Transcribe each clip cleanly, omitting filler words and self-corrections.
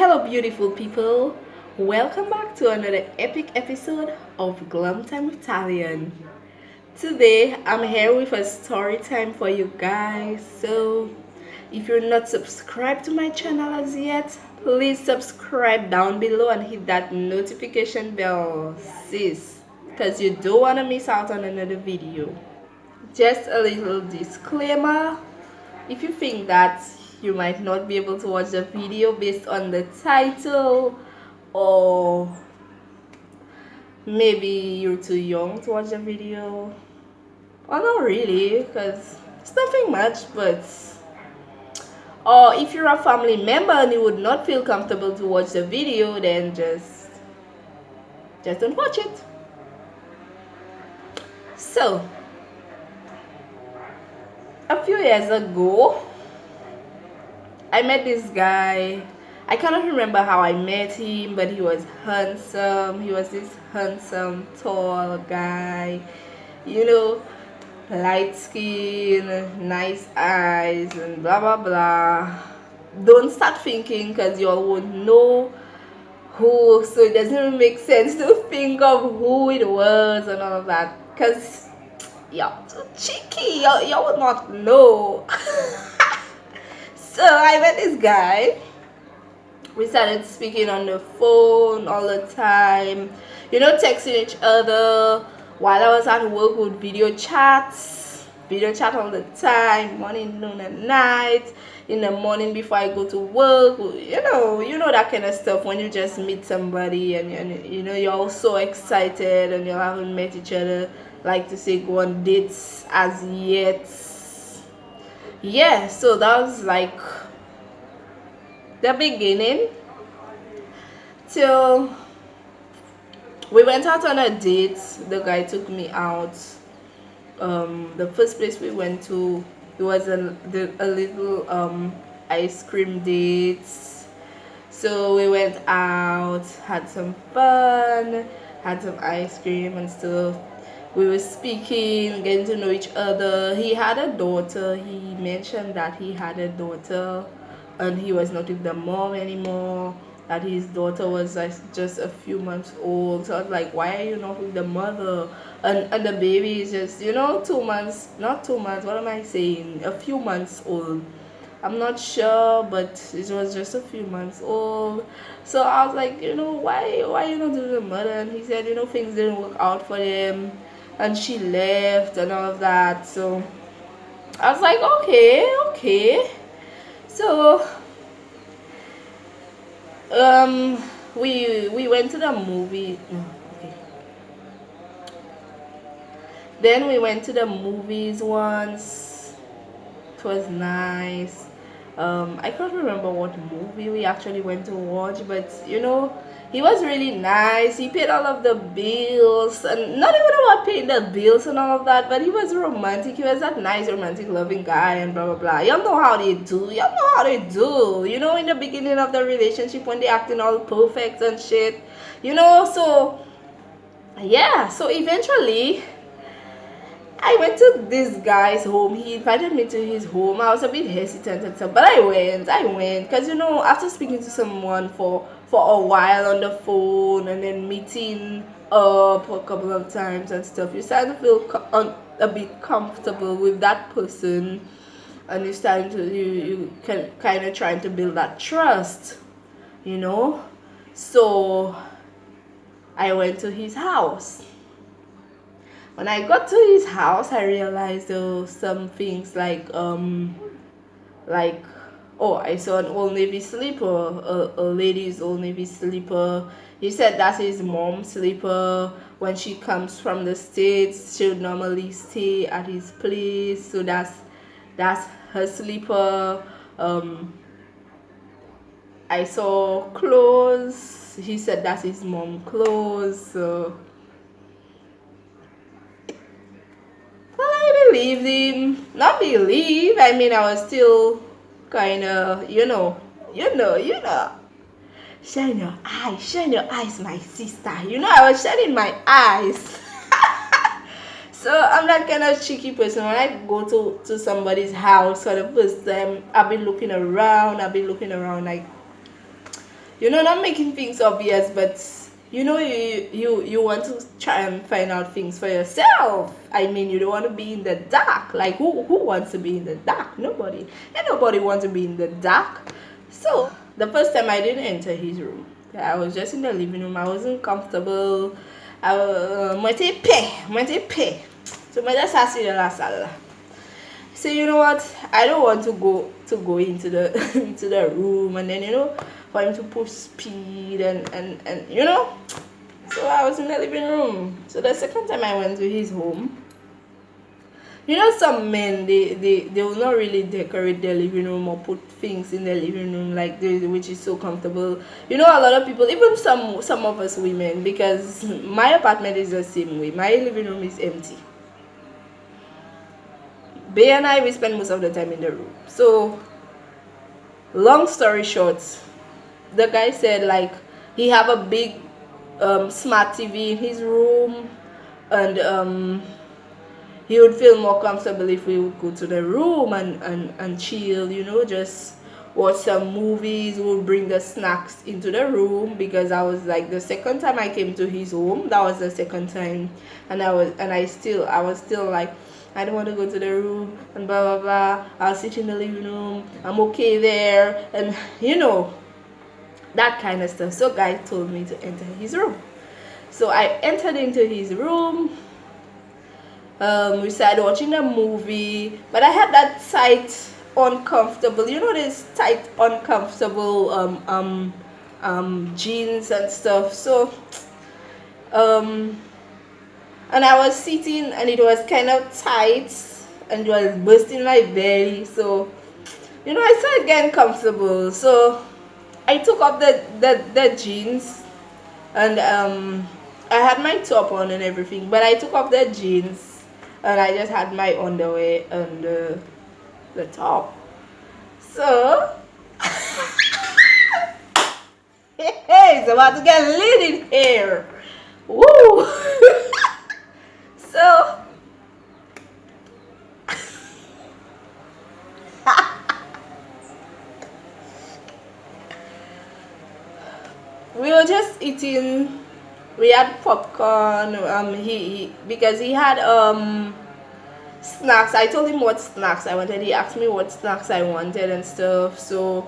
Hello, beautiful people. Welcome back to another epic episode of Glam Time with Talian. Today, I'm here with a story time for you guys. So, if you're not subscribed to my channel as yet, please subscribe down below and hit that notification bell, sis, because you don't want to miss out on another video. Just a little disclaimer. If you think that you might not be able to watch the video based on the title, or maybe you're too young to watch the video, well, not really, because it's nothing much, but or if you're a family member and you would not feel comfortable to watch the video, then just don't watch it. So a few years ago, I met this guy. I cannot remember how I met him, but he was handsome. He was this handsome, tall guy, light skin, nice eyes, and blah blah blah. Don't start thinking, because you all won't know who, so it doesn't even make sense to think of who it was and all of that, because y'all too cheeky. Y'all would not know. So I met this guy. We started speaking on the phone all the time, texting each other. While I was at work, with video chat all the time, morning, noon, and night. In the morning before I go to work, that kind of stuff. When you just meet somebody and you're all so excited and you haven't met each other, like to say, go on dates as yet. Yeah, so that was like the beginning till we went out on a date. The guy took me out. The first place we went to, it was a little ice cream date. So we went out, had some fun, had some ice cream and stuff. We were speaking, getting to know each other. He had a daughter. He mentioned that he had a daughter and he was not with the mom anymore, that his daughter was like just a few months old. So I was like, why are you not with the mother? And the baby is just 2 months, not 2 months, what am I saying, a few months old. I'm not sure, but it was just a few months old. So I was like, why you not doing the mother? And he said, things didn't work out for them and she left and all of that. So I was like, okay. So we went to the movie. Okay. Then we went to the movies once. It was nice. I can't remember what movie we actually went to watch, but he was really nice. He paid all of the bills, and not even about paying the bills and all of that, but he was romantic. He was that nice, romantic, loving guy, and blah blah blah. Y'all know how they do. In the beginning of the relationship, when they acting all perfect and shit. So yeah. So eventually, I went to this guy's home. He invited me to his home. I was a bit hesitant and stuff, but I went because after speaking to someone for a while on the phone and then meeting up a couple of times and stuff, you start to feel a bit comfortable with that person, and you can kind of trying to build that trust, So I went to his house. When I got to his house, I realized some things like I saw an Old Navy slipper, a lady's Old Navy slipper. He said that's his mom's slipper. When she comes from the States, she would normally stay at his place. So that's her slipper. I saw clothes. He said that's his mom's clothes. So I believed him. Not believe. I mean, I was still kind of, shine your eyes, my sister. I was shining my eyes. So I'm that kind of cheeky person. When I go to somebody's house for the first time, I've been looking around like, not making things obvious, but you want to try and find out things for yourself. I mean, you don't want to be in the dark. Like, who wants to be in the dark? Nobody. And nobody wants to be in the dark. So the first time I didn't enter his room, I was just in the living room. I wasn't comfortable. Mwete pe. So I just asked you the last sala. So you know what? I don't want to go into the into the room, and then for him to push speed and So I was in the living room. So the second time I went to his home, some men, they will not really decorate their living room or put things in their living room like this, which is so comfortable. A lot of people, even some of us women, because my apartment is the same way. My living room is empty. Bay and I, we spend most of the time in the room. So long story short, the guy said, like, he have a big smart TV in his room, and he would feel more comfortable if we would go to the room and chill, just watch some movies. We'll bring the snacks into the room, because I was like, the second time I came to his home, that was the second time, and I was still like, I don't want to go to the room and blah blah blah. I'll sit in the living room. I'm okay there, and that kind of stuff. So guy told me to enter his room. So I entered into his room. We started watching a movie, but I had that tight, uncomfortable, this tight, uncomfortable jeans and stuff. So and I was sitting, and it was kind of tight, and it was bursting my belly. So I started getting comfortable. So I took off the jeans, and I had my top on and everything, but I took off the jeans, and I just had my underwear and the top. So hey, it's about to get lit in here. Woo! So we were just eating. We had popcorn. He because he had snacks. I told him what snacks I wanted. He asked me what snacks I wanted and stuff. So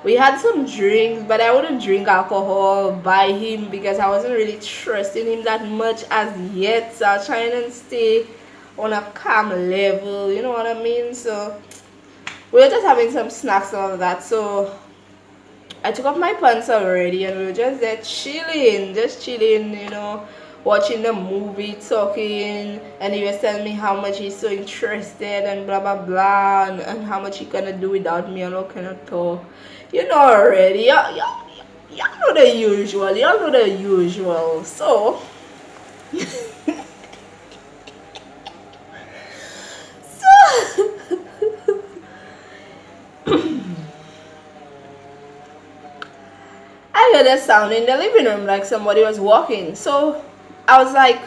we had some drinks, but I wouldn't drink alcohol by him because I wasn't really trusting him that much as yet. So I was trying to stay on a calm level, you know what I mean? So we were just having some snacks and all of that. So I took off my pants already, and we were just there chilling, watching the movie, talking, and he was telling me how much he's so interested and blah blah blah, and how much he gonna do without me and all kind of talk. Already, y'all know the usual. So I heard a sound in the living room, like somebody was walking. So I was like,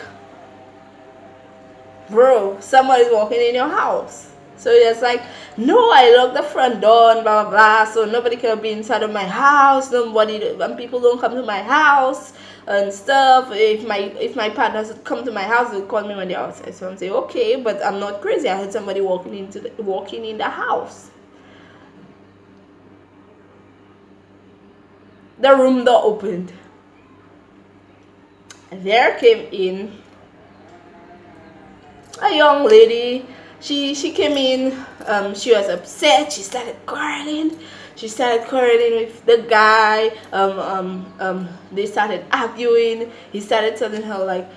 bro, somebody's walking in your house. So he was like, no, I locked the front door and blah blah blah, so nobody can be inside of my house. And people don't come to my house and stuff. If my partners come to my house, they'll call me when they're outside. So I'm saying, okay, but I'm not crazy. I heard somebody walking in the house. The room door opened. There came in a young lady. She came in. She was upset. She started quarreling. With the guy. They started arguing. He started telling her, like,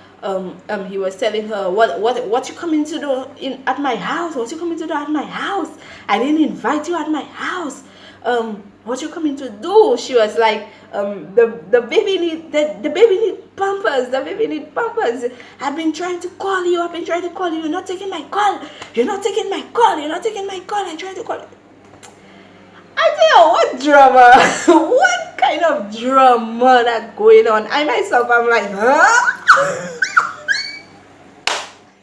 he was telling her, what you coming to do at my house? What you coming to do at my house? I didn't invite you at my house. What you coming to do? She was like, the baby need pampers. The baby need pampers. I've been trying to call you. You're not taking my call. I tried to call you. I tell you, what drama? What kind of drama that going on? I myself, I'm like, huh?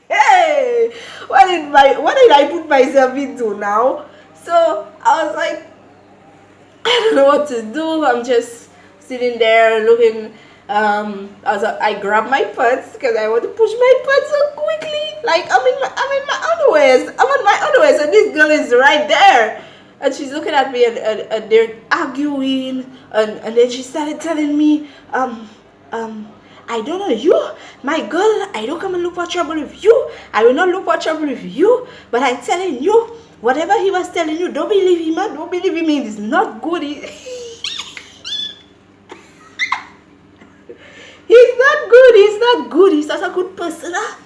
Hey, what did I put myself into now? So I was like, I don't know what to do. I'm just sitting there looking. I grabbed my pants because I want to push my pants so quickly. Like I'm in my underwears. I'm on my underwears, and this girl is right there, and she's looking at me, and they're arguing, and then she started telling me, um, I don't know you, my girl. I don't come and look for trouble with you. I will not look for trouble with you. But I'm telling you, whatever he was telling you, don't believe him, man. Don't believe him. It's not good. He's not good. He's not good. He's not a good person. Huh?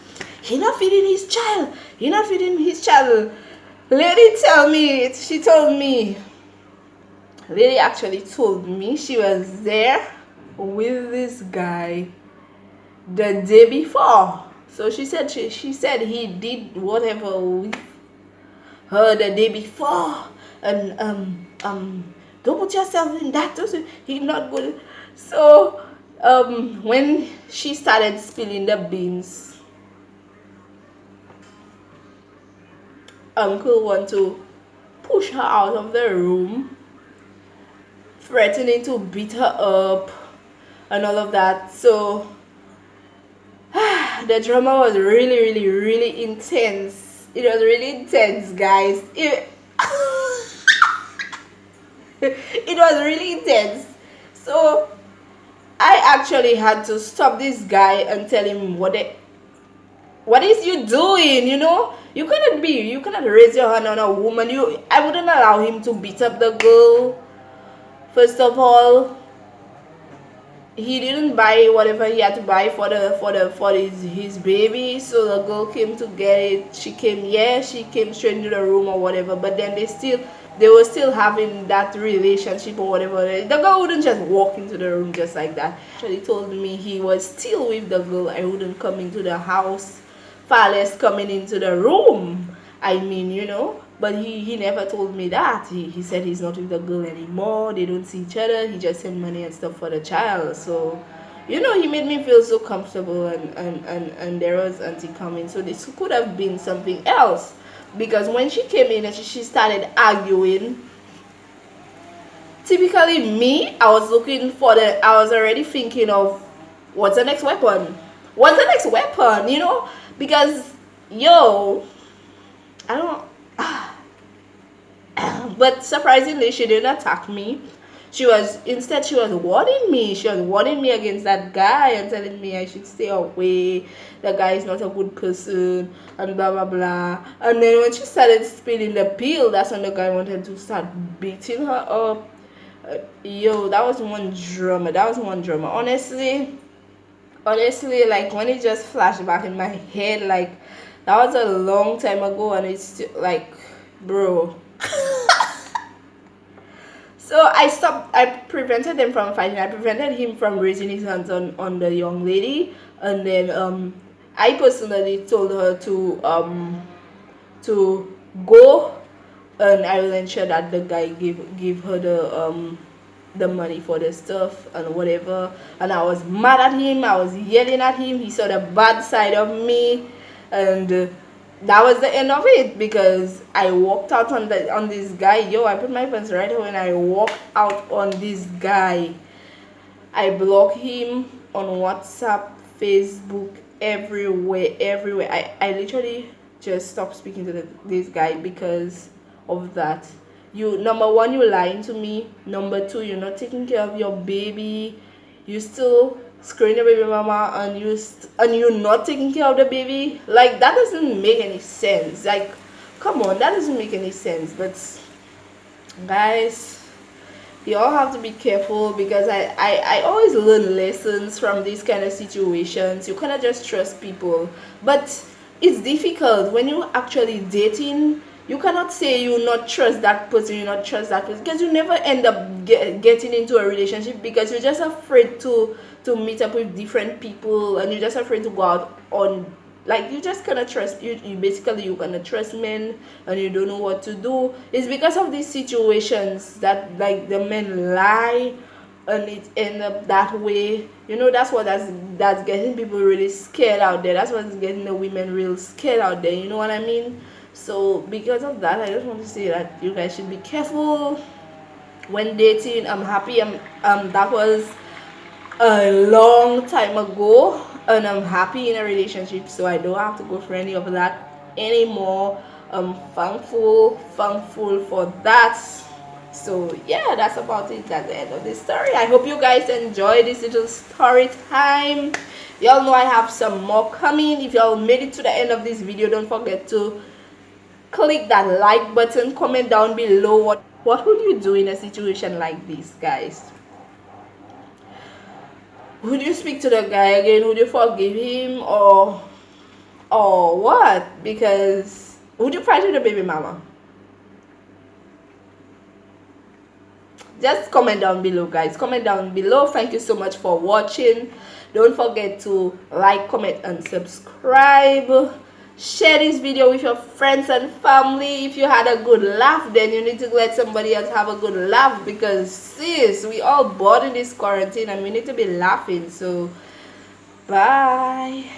He's not feeding his child. He's not feeding his child. Lady tell me. She told me. Lady actually told me she was there with this guy the day before. So she said he did whatever with her the day before, and don't put yourself in that. He's not good. So when she started spilling the beans, uncle want to push her out of the room, threatening to beat her up and all of that. So the drama was really, really, really intense. It was really intense, guys. It was really intense. So I actually had to stop this guy and tell him what is you doing? You cannot raise your hand on a woman. I wouldn't allow him to beat up the girl. First of all, he didn't buy whatever he had to buy for his baby, so the girl came to get it. She came straight into the room or whatever, but then they were still having that relationship or whatever. The girl wouldn't just walk into the room just like that. Actually told me he was still with the girl. I wouldn't come into the house, far less coming into the room. I mean, but he never told me that. He said he's not with the girl anymore. They don't see each other. He just sent money and stuff for the child. So, he made me feel so comfortable, and there was auntie coming. So this could have been something else. Because when she came in and she started arguing, typically me, I was already thinking of what's the next weapon? What's the next weapon, Because, I don't. But surprisingly, she didn't attack me. She was warning me. She was warning me against that guy and telling me I should stay away. The guy is not a good person and blah blah blah. And then when she started spilling the pill, that's when the guy wanted to start beating her up. That was one drama. Honestly, like when it just flashed back in my head, like that was a long time ago, and it's still, like, bro. So I prevented them from fighting. I prevented him from raising his hands on the young lady, and then I personally told her to go, and I will ensure that the guy give her the money for the stuff and whatever. And I was mad at him. I was yelling at him. He saw the bad side of me, and that was the end of it, because I walked out on this guy. I put my pants right here when I walked out on this guy. I blocked him on WhatsApp, Facebook, everywhere. I literally just stopped speaking to this guy because of that. Number one, you're lying to me. Number two, you're not taking care of your baby. You still screwing your baby mama, and you're not taking care of the baby. Like, that doesn't make any sense. Like, come on, that doesn't make any sense. But guys, you all have to be careful, because I always learn lessons from these kind of situations. You cannot just trust people, but it's difficult when you're actually dating. You cannot say you not trust that person, because you never end up getting into a relationship, because you're just afraid to meet up with different people, and you're just afraid to go out on, like, you just cannot trust. You basically, you cannot trust men, and you don't know what to do. It's because of these situations that, like, the men lie, and it end up that way. That's getting people really scared out there. That's what's getting the women real scared out there. You know what I mean? So because of that, I just want to say that you guys should be careful when dating. I'm happy. That was a long time ago, and I'm happy in a relationship, so I don't have to go for any of that anymore. I'm thankful for that. So yeah, that's about it. That's the end of this story. I hope you guys enjoy this little story time. Y'all know I have some more coming. If y'all made it to the end of this video, don't forget to click that like button. Comment down below what would you do in a situation like this, guys. Would you speak to the guy again? Would you forgive him, or what? Because would you fight with the baby mama? Just comment down below, guys. Comment down below. Thank you so much for watching. Don't forget to like, comment, and subscribe. Share this video with your friends and family. If you had a good laugh, then you need to let somebody else have a good laugh, because sis, we all bored in this quarantine and we need to be laughing. So bye.